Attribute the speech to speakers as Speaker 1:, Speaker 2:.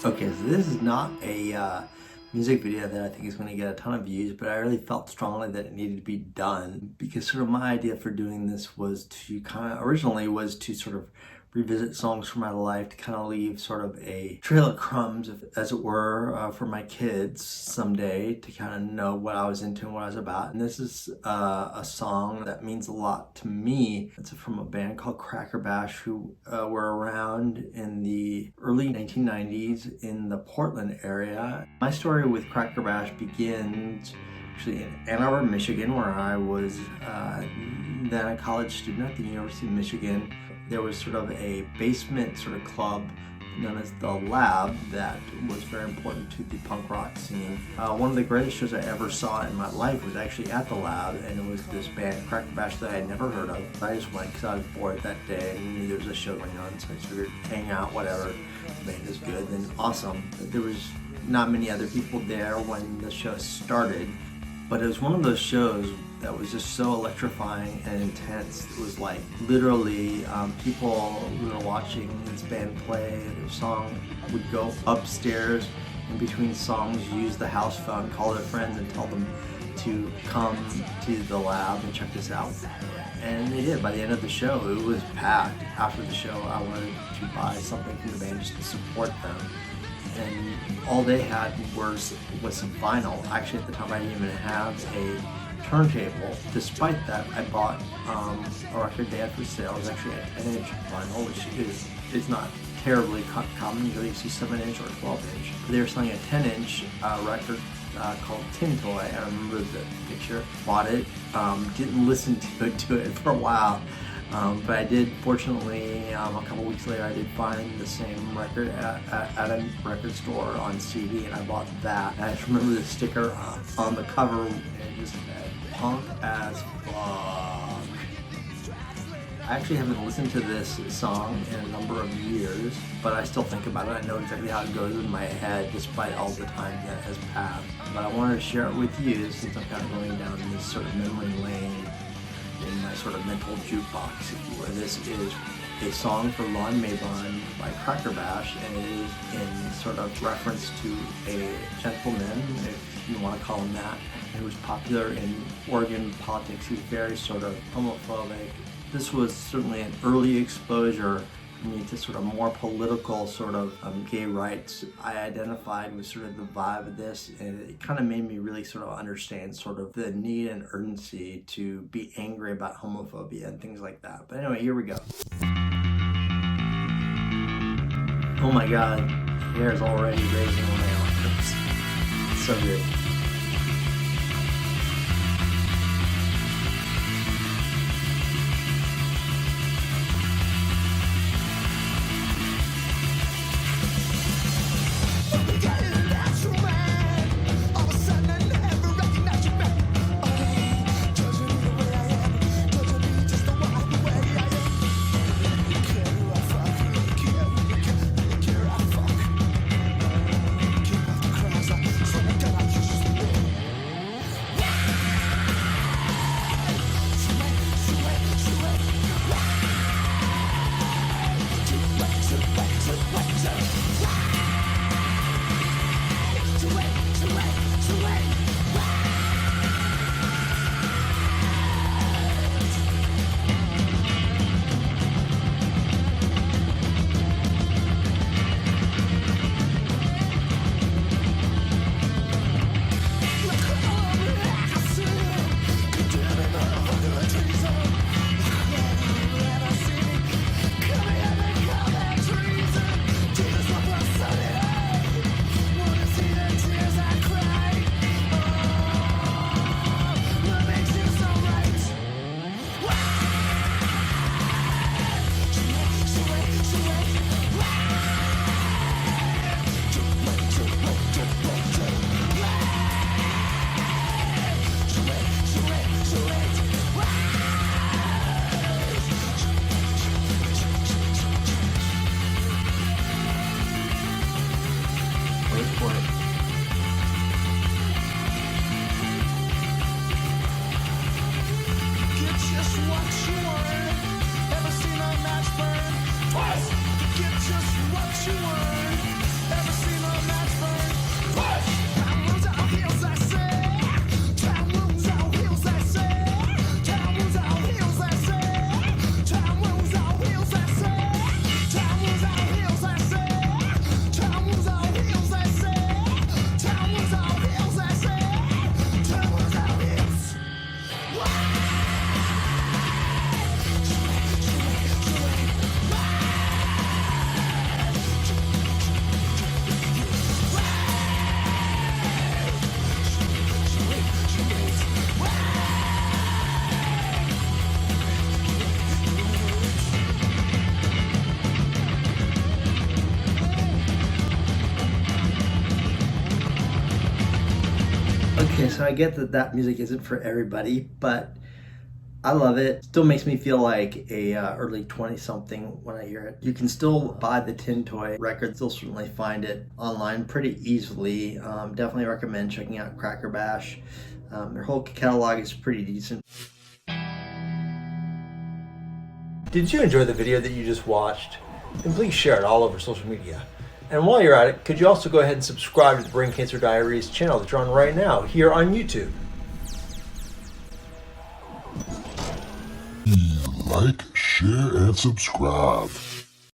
Speaker 1: Okay, so this is not a music video that I think is going to get a ton of views, but I really felt strongly that it needed to be done because sort of my idea for doing this was to originally sort of revisit songs from my life to kind of leave sort of a trail of crumbs, as it were, for my kids someday to kind of know what I was into and what I was about. And this is a song that means a lot to me. It's from a band called Crackerbash, who were around in the early 1990s in the Portland area. My story with Crackerbash begins actually in Ann Arbor, Michigan, where I was then a college student at the University of Michigan. There was sort of a basement sort of club known as The Lab that was very important to the punk rock scene. One of the greatest shows I ever saw in my life was actually at The Lab, and it was this band, Crackerbash, that I had never heard of. I just went because I was bored that day and knew there was a show going on, so I just figured hang out, whatever. The band is good, then awesome. There was not many other people there when the show started, but it was one of those shows that was just so electrifying and intense. It was like literally people who were watching this band play, their song would go upstairs in between songs, use the house phone, call their friends and tell them to come to the lab and check this out. And they did. By the end of the show, it was packed. After the show, I wanted to buy something from the band just to support them. And all they had was some vinyl. Actually, at the time, I didn't even have a turntable. Despite that, I bought a record they had for sale. It was actually a 10-inch vinyl, which is not terribly common. Usually you see 7-inch or 12-inch. They were selling a 10-inch record called Tin Toy. I remember the picture. Bought it. Didn't listen to it for a while. But I did, fortunately, a couple weeks later, I did find the same record at a record store on CD, and I bought that. And I just remember the sticker on the cover, and it just said, punk as fuck. I actually haven't listened to this song in a number of years, but I still think about it. I know exactly how it goes in my head, despite all the time that has passed. But I wanted to share it with you, since I'm kind of going down this sort of memory lane in my sort of mental jukebox, if you will. This is a song for Lon Mabon by Crackerbash, and it is in sort of reference to a gentleman, if you want to call him that, who was popular in Oregon politics. He was very sort of homophobic. This was certainly an early exposure for me to sort of more political sort of gay rights. I identified with sort of the vibe of this, and it kind of made me really sort of understand sort of the need and urgency to be angry about homophobia and things like that. But anyway, here we go. Oh my god, hair is already raising on my arms. It's so good.
Speaker 2: Get just what you want. Ever seen
Speaker 1: So I get that that music isn't for everybody, but I love it. Still makes me feel like a early 20-something when I hear it. You can still buy the Tin Toy record, still certainly find it online pretty easily. Definitely recommend checking out Crackerbash. Their whole catalog is pretty decent. Did you enjoy the video that you just watched? Then please share it all over social media. And while you're at it, could you also go ahead and subscribe to the Brain Cancer Diaries channel that you're on right now here on YouTube?
Speaker 2: Like, share, and subscribe.